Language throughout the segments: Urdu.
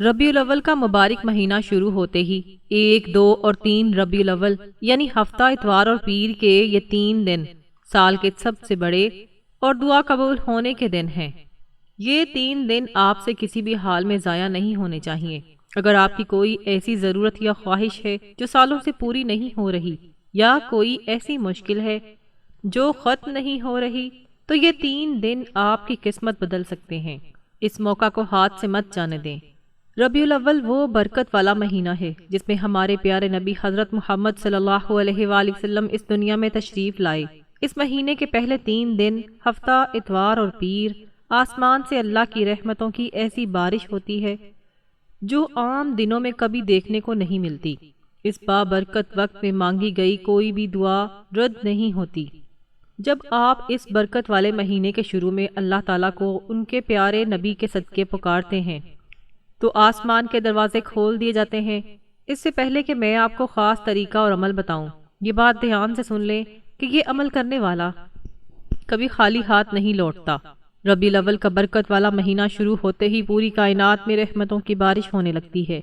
ربیع الاول کا مبارک مہینہ شروع ہوتے ہی 1، 2 اور 3 ربیع الاول یعنی ہفتہ اتوار اور پیر کے یہ 3 دن سال کے سب سے بڑے اور دعا قبول ہونے کے دن ہیں۔ یہ 3 دن آپ سے کسی بھی حال میں ضائع نہیں ہونے چاہیے۔ اگر آپ کی کوئی ایسی ضرورت یا خواہش ہے جو سالوں سے پوری نہیں ہو رہی، یا کوئی ایسی مشکل ہے جو ختم نہیں ہو رہی، تو یہ 3 دن آپ کی قسمت بدل سکتے ہیں۔ اس موقع کو ہاتھ سے مت جانے دیں۔ ربیع الاول وہ برکت والا مہینہ ہے جس میں ہمارے پیارے نبی حضرت محمد صلی اللہ علیہ وآلہ وسلم اس دنیا میں تشریف لائے۔ اس مہینے کے پہلے 3 دن ہفتہ اتوار اور پیر آسمان سے اللہ کی رحمتوں کی ایسی بارش ہوتی ہے جو عام دنوں میں کبھی دیکھنے کو نہیں ملتی۔ اس بابرکت وقت میں مانگی گئی کوئی بھی دعا رد نہیں ہوتی۔ جب آپ اس برکت والے مہینے کے شروع میں اللہ تعالیٰ کو ان کے پیارے نبی کے صدقے پکارتے ہیں تو آسمان کے دروازے کھول دیے جاتے ہیں۔ اس سے پہلے کہ میں آپ کو خاص طریقہ اور عمل بتاؤں، یہ بات دھیان سے سن لیں کہ یہ عمل کرنے والا کبھی خالی ہاتھ نہیں لوٹتا۔ ربیع الاول کا برکت والا مہینہ شروع ہوتے ہی پوری کائنات میں رحمتوں کی بارش ہونے لگتی ہے۔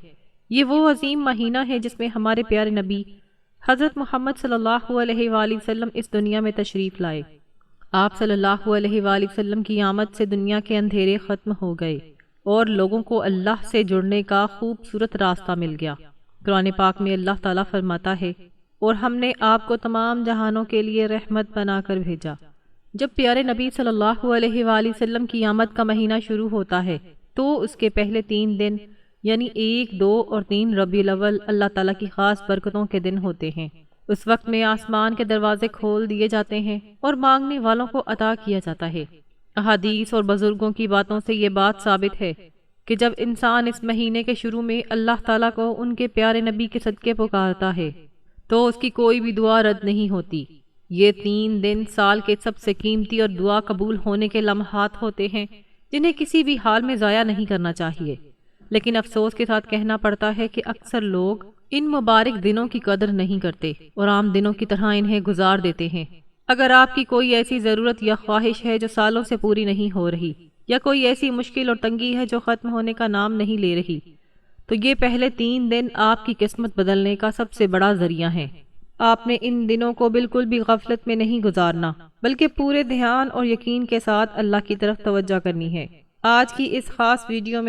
یہ وہ عظیم مہینہ ہے جس میں ہمارے پیارے نبی حضرت محمد صلی اللہ علیہ وآلہ وسلم اس دنیا میں تشریف لائے۔ آپ صلی اللہ علیہ وآلہ وسلم کی آمد سے دنیا کے اندھیرے ختم ہو گئے اور لوگوں کو اللہ سے جڑنے کا خوبصورت راستہ مل گیا۔ قرآن پاک میں اللہ تعالیٰ فرماتا ہے، اور ہم نے آپ کو تمام جہانوں کے لیے رحمت بنا کر بھیجا۔ جب پیارے نبی صلی اللہ علیہ وآلہ وسلم کی آمد کا مہینہ شروع ہوتا ہے تو اس کے پہلے 3 دن یعنی 1، 2 اور 3 ربیع الاول اللہ تعالیٰ کی خاص برکتوں کے دن ہوتے ہیں۔ اس وقت میں آسمان کے دروازے کھول دیے جاتے ہیں اور مانگنے والوں کو عطا کیا جاتا ہے۔ احادیث اور بزرگوں کی باتوں سے یہ بات ثابت ہے کہ جب انسان اس مہینے کے شروع میں اللہ تعالیٰ کو ان کے پیارے نبی کے صدقے پکارتا ہے تو اس کی کوئی بھی دعا رد نہیں ہوتی۔ یہ 3 دن سال کے سب سے قیمتی اور دعا قبول ہونے کے لمحات ہوتے ہیں جنہیں کسی بھی حال میں ضائع نہیں کرنا چاہیے، لیکن افسوس کے ساتھ کہنا پڑتا ہے کہ اکثر لوگ ان مبارک دنوں کی قدر نہیں کرتے اور عام دنوں کی طرح انہیں گزار دیتے ہیں۔ اگر آپ کی کوئی ایسی ضرورت یا خواہش ہے جو سالوں سے پوری نہیں ہو رہی، یا کوئی ایسی مشکل اور تنگی ہے جو ختم ہونے کا نام نہیں لے رہی، تو یہ پہلے 3 دن آپ کی قسمت بدلنے کا سب سے بڑا ذریعہ ہیں۔ آپ نے ان دنوں کو بالکل بھی غفلت میں نہیں گزارنا، بلکہ پورے دھیان اور یقین کے ساتھ اللہ کی طرف توجہ کرنی ہے۔ آج کی اس خاص ویڈیو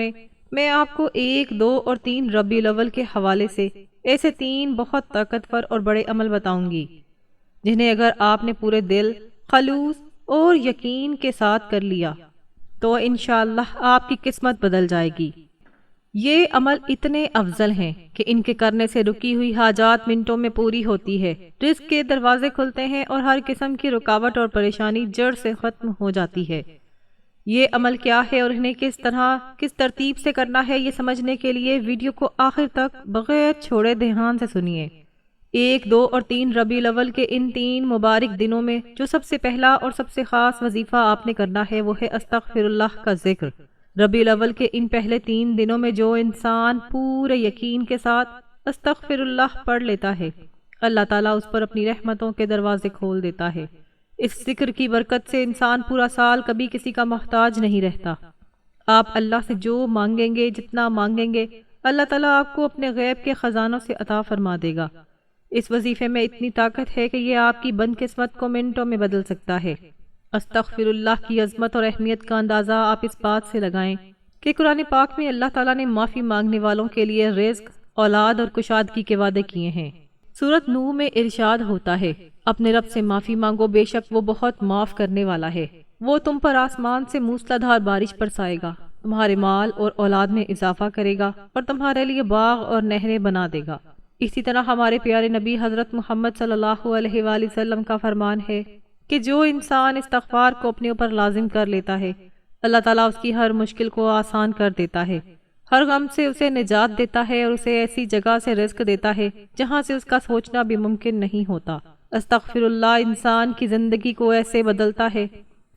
میں آپ کو 1، 2 اور 3 ربیع الاول کے حوالے سے ایسے 3 بہت طاقتور اور بڑے عمل بتاؤں گی جنہیں اگر آپ نے پورے دل، خلوص اور یقین کے ساتھ کر لیا تو انشاءاللہ آپ کی قسمت بدل جائے گی۔ یہ عمل اتنے افضل ہیں کہ ان کے کرنے سے رکی ہوئی حاجات منٹوں میں پوری ہوتی ہے، رزق کے دروازے کھلتے ہیں اور ہر قسم کی رکاوٹ اور پریشانی جڑ سے ختم ہو جاتی ہے۔ یہ عمل کیا ہے اور انہیں کس ترتیب سے کرنا ہے، یہ سمجھنے کے لیے ویڈیو کو آخر تک بغیر چھوڑے دھیان سے سنیے۔ 1، 2 اور 3 ربیع الاول کے ان 3 مبارک دنوں میں جو سب سے پہلا اور سب سے خاص وظیفہ آپ نے کرنا ہے وہ ہے استغفر اللہ کا ذکر۔ ربیع الاول کے ان پہلے 3 دنوں میں جو انسان پورے یقین کے ساتھ استغفر اللہ پڑھ لیتا ہے، اللہ تعالیٰ اس پر اپنی رحمتوں کے دروازے کھول دیتا ہے۔ اس ذکر کی برکت سے انسان پورا سال کبھی کسی کا محتاج نہیں رہتا۔ آپ اللہ سے جو مانگیں گے، جتنا مانگیں گے، اللہ تعالیٰ آپ کو اپنے غیب کے خزانوں سے عطا فرما دے گا۔ اس وظیفے میں اتنی طاقت ہے کہ یہ آپ کی بد قسمت کو منٹوں میں بدل سکتا ہے۔ استغفر اللہ کی عظمت اور اہمیت کا اندازہ آپ اس بات سے لگائیں کہ قرآن پاک میں اللہ تعالیٰ نے معافی مانگنے والوں کے لیے رزق، اولاد اور کشادگی کے وعدے کیے ہیں۔ سورۃ نوح میں ارشاد ہوتا ہے، اپنے رب سے معافی مانگو، بے شک وہ بہت معاف کرنے والا ہے۔ وہ تم پر آسمان سے موسلادھار بارش برسائے گا، تمہارے مال اور اولاد میں اضافہ کرے گا اور تمہارے لیے باغ اور نہریں بنا دے گا۔ اسی طرح ہمارے پیارے نبی حضرت محمد صلی اللہ علیہ وآلہ وسلم کا فرمان ہے کہ جو انسان استغفار کو اپنے اوپر لازم کر لیتا ہے، اللہ تعالیٰ اس کی ہر مشکل کو آسان کر دیتا ہے، ہر غم سے اسے نجات دیتا ہے اور اسے ایسی جگہ سے رزق دیتا ہے جہاں سے اس کا سوچنا بھی ممکن نہیں ہوتا۔ استغفر اللہ انسان کی زندگی کو ایسے بدلتا ہے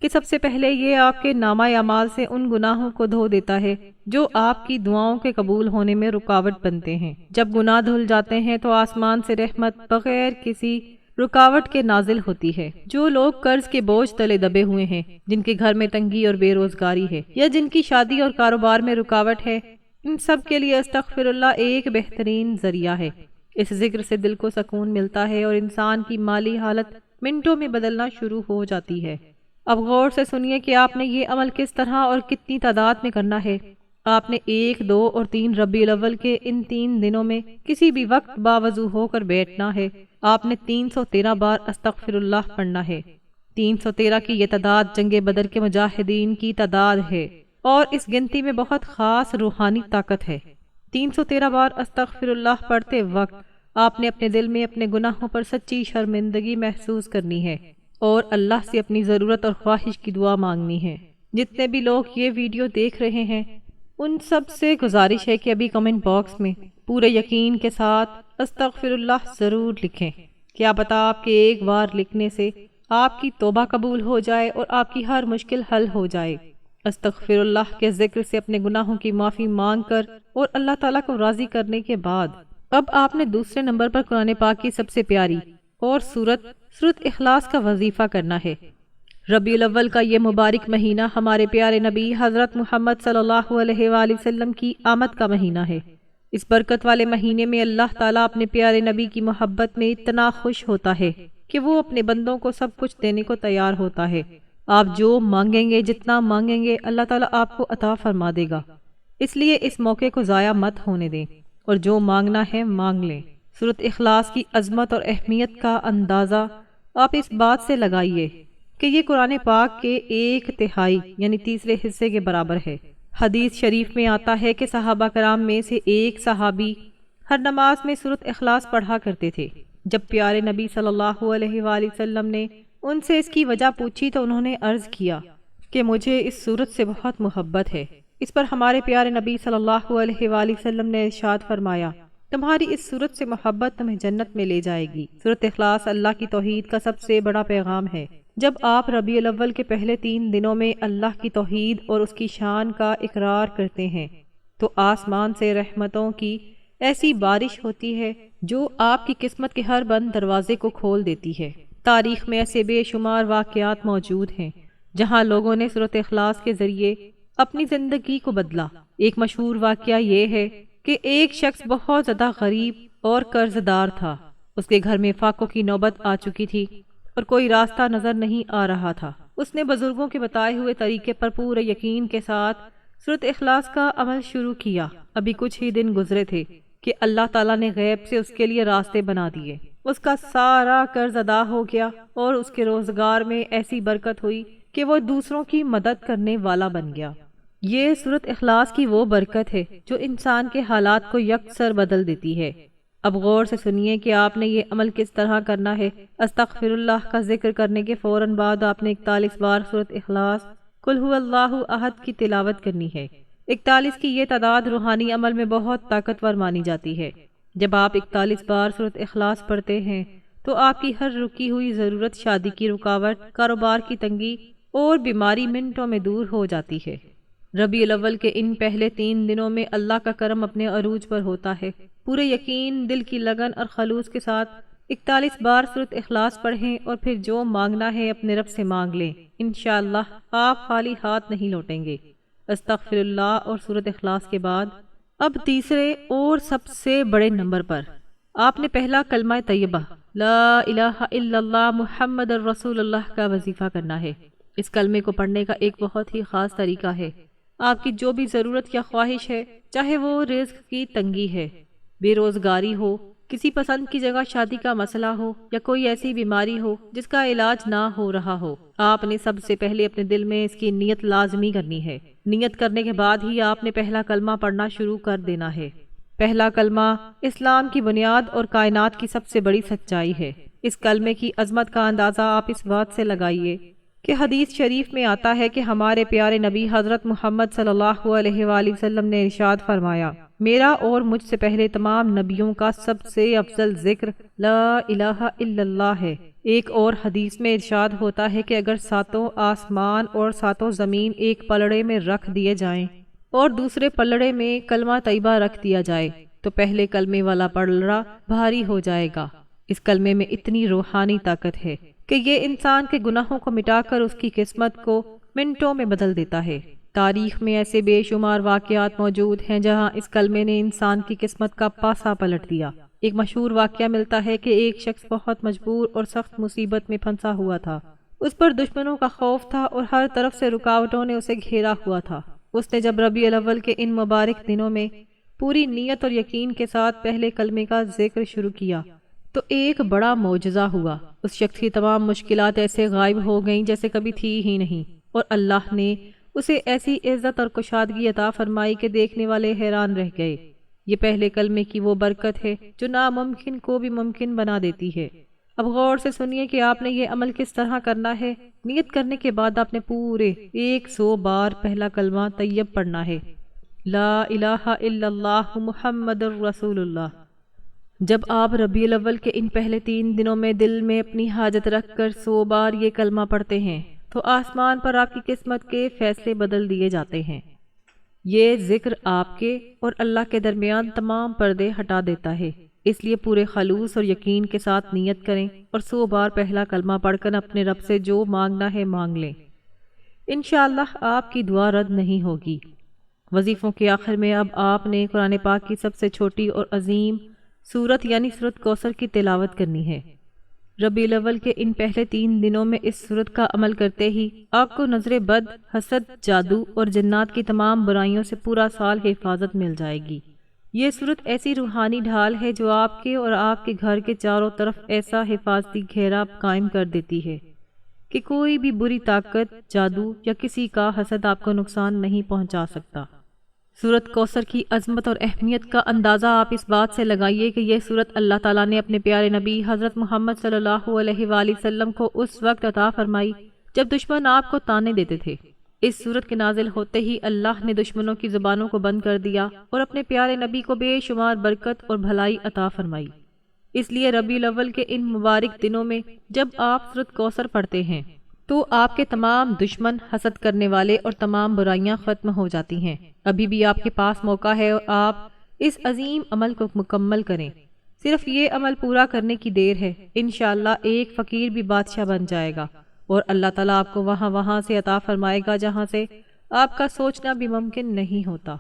کہ سب سے پہلے یہ آپ کے نامہ اعمال سے ان گناہوں کو دھو دیتا ہے جو آپ کی دعاؤں کے قبول ہونے میں رکاوٹ بنتے ہیں۔ جب گناہ دھل جاتے ہیں تو آسمان سے رحمت بغیر کسی رکاوٹ کے نازل ہوتی ہے۔ جو لوگ قرض کے بوجھ تلے دبے ہوئے ہیں، جن کے گھر میں تنگی اور بے روزگاری ہے، یا جن کی شادی اور کاروبار میں رکاوٹ ہے، ان سب کے لیے استغفر اللہ ایک بہترین ذریعہ ہے۔ اس ذکر سے دل کو سکون ملتا ہے اور انسان کی مالی حالت منٹوں میں بدلنا شروع ہو جاتی ہے۔ اب غور سے سنیے کہ آپ نے یہ عمل کس طرح اور کتنی تعداد میں کرنا ہے۔ آپ نے 1، 2 اور 3 ربیع الاول کے ان 3 دنوں میں کسی بھی وقت باوضو ہو کر بیٹھنا ہے۔ آپ نے 313 بار استغفر اللہ پڑھنا ہے۔ 313 کی یہ تعداد جنگ بدر کے مجاہدین کی تعداد ہے اور اس گنتی میں بہت خاص روحانی طاقت ہے۔ 313 بار استغفر اللہ پڑھتے وقت آپ نے اپنے دل میں اپنے گناہوں پر سچی شرمندگی محسوس کرنی ہے اور اللہ سے اپنی ضرورت اور خواہش کی دعا مانگنی ہے۔ جتنے بھی لوگ یہ ویڈیو دیکھ رہے ہیں ان سب سے گزارش ہے کہ ابھی کمنٹ باکس میں پورے یقین کے ساتھ استغفر اللہ ضرور لکھیں۔ کیا پتہ آپ کے ایک بار لکھنے سے آپ کی توبہ قبول ہو جائے اور آپ کی ہر مشکل حل ہو جائے۔ استغفر اللہ کے ذکر سے اپنے گناہوں کی معافی مانگ کر اور اللہ تعالیٰ کو راضی کرنے کے بعد اب آپ نے دوسرے نمبر پر قرآن پاک کی سب سے پیاری اور سورۃ اخلاص کا وظیفہ کرنا ہے۔ ربیع الاول کا یہ مبارک مہینہ ہمارے پیارے نبی حضرت محمد صلی اللہ علیہ وآلہ وسلم کی آمد کا مہینہ ہے۔ اس برکت والے مہینے میں اللہ تعالیٰ اپنے پیارے نبی کی محبت میں اتنا خوش ہوتا ہے کہ وہ اپنے بندوں کو سب کچھ دینے کو تیار ہوتا ہے۔ آپ جو مانگیں گے، جتنا مانگیں گے، اللہ تعالیٰ آپ کو عطا فرما دے گا۔ اس لیے اس موقع کو ضائع مت ہونے دیں اور جو مانگنا ہے مانگ لیں۔ سورۃ اخلاص کی عظمت اور اہمیت کا اندازہ آپ اس بات سے لگائیے کہ یہ قرآن پاک کے 1/3 یعنی تیسرے حصے کے برابر ہے۔ حدیث شریف میں آتا ہے کہ صحابہ کرام میں سے ایک صحابی ہر نماز میں سورۃ اخلاص پڑھا کرتے تھے۔ جب پیارے نبی صلی اللہ علیہ وآلہ وسلم نے ان سے اس کی وجہ پوچھی تو انہوں نے عرض کیا کہ مجھے اس سورت سے بہت محبت ہے۔ اس پر ہمارے پیارے نبی صلی اللہ علیہ وآلہ وسلم نے ارشاد فرمایا، تمہاری اس سورت سے محبت تمہیں جنت میں لے جائے گی۔ سورۃ اخلاص اللہ کی توحید کا سب سے بڑا پیغام ہے۔ جب آپ ربیع الاول کے پہلے 3 دنوں میں اللہ کی توحید اور اس کی شان کا اقرار کرتے ہیں تو آسمان سے رحمتوں کی ایسی بارش ہوتی ہے جو آپ کی قسمت کے ہر بند دروازے کو کھول دیتی ہے۔ تاریخ میں ایسے بے شمار واقعات موجود ہیں جہاں لوگوں نے سورۃ اخلاص کے ذریعے اپنی زندگی کو بدلا۔ ایک مشہور واقعہ یہ ہے کہ ایک شخص بہت زیادہ غریب اور قرض دار تھا۔ اس کے گھر میں فاقوں کی نوبت آ چکی تھی اور کوئی راستہ نظر نہیں آ رہا تھا۔ اس نے بزرگوں کے بتائے ہوئے طریقے پر پورے یقین کے ساتھ سورۃ اخلاص کا عمل شروع کیا۔ ابھی کچھ ہی دن گزرے تھے کہ اللہ تعالیٰ نے غیب سے اس کے لیے راستے بنا دیے۔ اس کا سارا قرض ادا ہو گیا اور اس کے روزگار میں ایسی برکت ہوئی کہ وہ دوسروں کی مدد کرنے والا بن گیا۔ یہ سورۃ اخلاص کی وہ برکت ہے جو انسان کے حالات کو یکسر بدل دیتی ہے۔ اب غور سے سنیے کہ آپ نے یہ عمل کس طرح کرنا ہے۔ استغفر اللہ کا ذکر کرنے کے فوراً بعد آپ نے 41 بار سورۃ اخلاص قل هو اللہ احد کی تلاوت کرنی ہے۔ 41 کی یہ تعداد روحانی عمل میں بہت طاقتور مانی جاتی ہے۔ جب آپ 41 بار سورۃ اخلاص پڑھتے ہیں تو آپ کی ہر رکی ہوئی ضرورت، شادی کی رکاوٹ، کاروبار کی تنگی اور بیماری منٹوں میں دور ہو جاتی ہے۔ ربیع الاول کے ان پہلے 3 دنوں میں اللہ کا کرم اپنے عروج پر ہوتا ہے۔ پورے یقین، دل کی لگن اور خلوص کے ساتھ 41 بار سورۃ اخلاص پڑھیں اور پھر جو مانگنا ہے اپنے رب سے مانگ لیں۔ انشاءاللہ آپ خالی ہاتھ نہیں لوٹیں گے۔ استغفر اللہ اور سورۃ اخلاص کے بعد اب تیسرے اور سب سے بڑے نمبر پر آپ نے پہلا کلمہ طیبہ لا الہ الا اللہ محمد الرسول اللہ کا وظیفہ کرنا ہے۔ اس کلمے کو پڑھنے کا ایک بہت ہی خاص طریقہ ہے۔ آپ کی جو بھی ضرورت یا خواہش ہے، چاہے وہ رزق کی تنگی ہے، بے روزگاری ہو، کسی پسند کی جگہ شادی کا مسئلہ ہو یا کوئی ایسی بیماری ہو جس کا علاج نہ ہو رہا ہو، آپ نے سب سے پہلے اپنے دل میں اس کی نیت لازمی کرنی ہے۔ نیت کرنے کے بعد ہی آپ نے پہلا کلمہ پڑھنا شروع کر دینا ہے۔ پہلا کلمہ اسلام کی بنیاد اور کائنات کی سب سے بڑی سچائی ہے۔ اس کلمے کی عظمت کا اندازہ آپ اس بات سے لگائیے کہ حدیث شریف میں آتا ہے کہ ہمارے پیارے نبی حضرت محمد صلی اللہ علیہ وآلہ وسلم نے ارشاد فرمایا، میرا اور مجھ سے پہلے تمام نبیوں کا سب سے افضل ذکر لا الہ الا اللہ ہے۔ ایک اور حدیث میں ارشاد ہوتا ہے کہ اگر 7 آسمان اور 7 زمین ایک پلڑے میں رکھ دیے جائیں اور دوسرے پلڑے میں کلمہ طیبہ رکھ دیا جائے تو پہلے کلمے والا پلڑا بھاری ہو جائے گا۔ اس کلمے میں اتنی روحانی طاقت ہے کہ یہ انسان کے گناہوں کو مٹا کر اس کی قسمت کو منٹوں میں بدل دیتا ہے۔ تاریخ میں ایسے بے شمار واقعات موجود ہیں جہاں اس کلمے نے انسان کی قسمت کا پاسا پلٹ دیا۔ ایک مشہور واقعہ ملتا ہے کہ ایک شخص بہت مجبور اور سخت مصیبت میں پھنسا ہوا تھا۔ اس پر دشمنوں کا خوف تھا اور ہر طرف سے رکاوٹوں نے اسے گھیرا ہوا تھا۔ اس نے جب ربیع الاول کے ان مبارک دنوں میں پوری نیت اور یقین کے ساتھ پہلے کلمے کا ذکر شروع کیا تو ایک بڑا معجزہ ہوا۔ اس شخص کی تمام مشکلات ایسے غائب ہو گئیں جیسے کبھی تھی ہی نہیں، اور اللہ نے اسے ایسی عزت اور کشادگی عطا فرمائی کہ دیکھنے والے حیران رہ گئے۔ یہ پہلے کلمے کی وہ برکت ہے جو ناممکن کو بھی ممکن بنا دیتی ہے۔ اب غور سے سنیے کہ آپ نے یہ عمل کس طرح کرنا ہے۔ نیت کرنے کے بعد آپ نے پورے 100 بار پہلا کلمہ طیب پڑھنا ہے، لا الہ الا اللہ محمد الرسول اللہ۔ جب آپ ربیع الاول کے ان پہلے 3 دنوں میں دل میں اپنی حاجت رکھ کر 100 بار یہ کلمہ پڑھتے ہیں تو آسمان پر آپ کی قسمت کے فیصلے بدل دیے جاتے ہیں۔ یہ ذکر آپ کے اور اللہ کے درمیان تمام پردے ہٹا دیتا ہے، اس لیے پورے خلوص اور یقین کے ساتھ نیت کریں اور 100 بار پہلا کلمہ پڑھ کر اپنے رب سے جو مانگنا ہے مانگ لیں۔ انشاءاللہ آپ کی دعا رد نہیں ہوگی۔ وظیفوں کے آخر میں اب آپ نے قرآن پاک کی سب سے چھوٹی اور عظیم سورت یعنی سورت کوثر کی تلاوت کرنی ہے۔ ربیع الاول کے ان پہلے 3 دنوں میں اس سورت کا عمل کرتے ہی آپ کو نظر بد، حسد، جادو اور جنات کی تمام برائیوں سے پورا سال حفاظت مل جائے گی۔ یہ سورت ایسی روحانی ڈھال ہے جو آپ کے اور آپ کے گھر کے چاروں طرف ایسا حفاظتی گھیرا قائم کر دیتی ہے کہ کوئی بھی بری طاقت، جادو یا کسی کا حسد آپ کو نقصان نہیں پہنچا سکتا۔ سورت کوثر کی عظمت اور اہمیت کا اندازہ آپ اس بات سے لگائیے کہ یہ سورت اللہ تعالیٰ نے اپنے پیارے نبی حضرت محمد صلی اللہ علیہ وآلہ وسلم کو اس وقت عطا فرمائی جب دشمن آپ کو طعنے دیتے تھے۔ اس سورت کے نازل ہوتے ہی اللہ نے دشمنوں کی زبانوں کو بند کر دیا اور اپنے پیارے نبی کو بے شمار برکت اور بھلائی عطا فرمائی۔ اس لیے ربیع الاول کے ان مبارک دنوں میں جب آپ سورت کوثر پڑھتے ہیں تو آپ کے تمام دشمن، حسد کرنے والے اور تمام برائیاں ختم ہو جاتی ہیں۔ ابھی بھی آپ کے پاس موقع ہے اور آپ اس عظیم عمل کو مکمل کریں۔ صرف یہ عمل پورا کرنے کی دیر ہے۔ انشاءاللہ ایک فقیر بھی بادشاہ بن جائے گا اور اللہ تعالیٰ آپ کو وہاں سے عطا فرمائے گا جہاں سے آپ کا سوچنا بھی ممکن نہیں ہوتا۔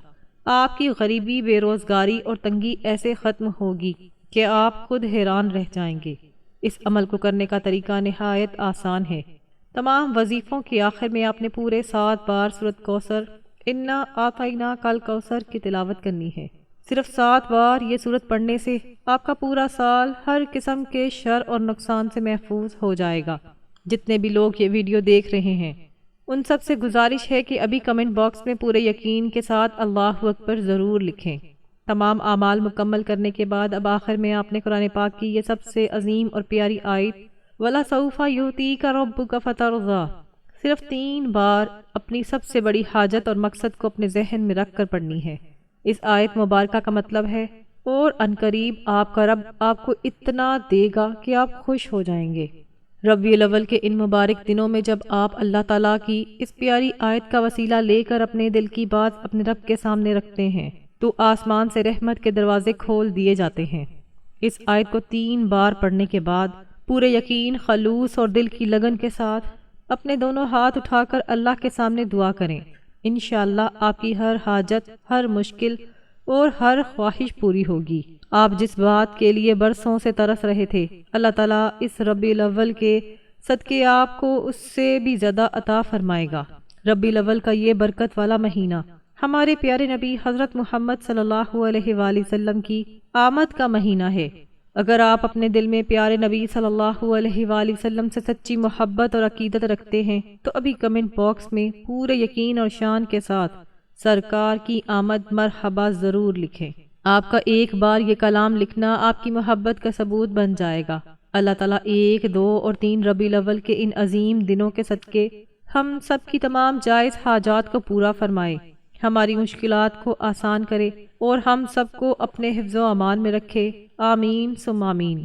آپ کی غریبی، بے روزگاری اور تنگی ایسے ختم ہوگی کہ آپ خود حیران رہ جائیں گے۔ اس عمل کو کرنے کا طریقہ نہایت آسان ہے۔ تمام وظیفوں کے آخر میں آپ نے پورے 7 بار سورت کوثر انا اعطیناک الکوثر کی تلاوت کرنی ہے۔ صرف 7 بار یہ سورت پڑھنے سے آپ کا پورا سال ہر قسم کے شر اور نقصان سے محفوظ ہو جائے گا۔ جتنے بھی لوگ یہ ویڈیو دیکھ رہے ہیں ان سب سے گزارش ہے کہ ابھی کمنٹ باکس میں پورے یقین کے ساتھ اللہ اکبر ضرور لکھیں۔ تمام اعمال مکمل کرنے کے بعد اب آخر میں آپ نے قرآن پاک کی یہ سب سے عظیم اور پیاری آیت وَلَسَوْفَ يُعْطِيكَ رَبُّكَ فَتَرْضَىٰ صرف 3 بار اپنی سب سے بڑی حاجت اور مقصد کو اپنے ذہن میں رکھ کر پڑھنی ہے۔ اس آیت مبارکہ کا مطلب ہے اور عنقریب آپ کا رب آپ کو اتنا دے گا کہ آپ خوش ہو جائیں گے۔ ربیع الاول کے ان مبارک دنوں میں جب آپ اللہ تعالیٰ کی اس پیاری آیت کا وسیلہ لے کر اپنے دل کی بات اپنے رب کے سامنے رکھتے ہیں تو آسمان سے رحمت کے دروازے کھول دیے جاتے ہیں۔ اس آیت کو 3 بار پڑھنے کے بعد پورے یقین، خلوص اور دل کی لگن کے ساتھ اپنے دونوں ہاتھ اٹھا کر اللہ کے سامنے دعا کریں۔ انشاءاللہ آپ کی ہر حاجت، ہر مشکل اور ہر خواہش پوری ہوگی۔ آپ جس بات کے لیے برسوں سے ترس رہے تھے اللہ تعالیٰ اس ربیع الاول کے صدقے آپ کو اس سے بھی زیادہ عطا فرمائے گا۔ ربیع الاول کا یہ برکت والا مہینہ ہمارے پیارے نبی حضرت محمد صلی اللہ علیہ وآلہ وسلم کی آمد کا مہینہ ہے۔ اگر آپ اپنے دل میں پیارے نبی صلی اللہ علیہ وآلہ وسلم سے سچی محبت اور عقیدت رکھتے ہیں تو ابھی کمنٹ باکس میں پورے یقین اور شان کے ساتھ سرکار کی آمد مرحبا ضرور لکھیں۔ آپ کا ایک بار یہ کلام لکھنا آپ کی محبت کا ثبوت بن جائے گا۔ اللہ تعالیٰ 1، 2 اور 3 ربیع الاول کے ان عظیم دنوں کے صدقے ہم سب کی تمام جائز حاجات کو پورا فرمائے، ہماری مشکلات کو آسان کرے اور ہم سب کو اپنے حفظ و امان میں رکھے۔ آمین ثم آمین۔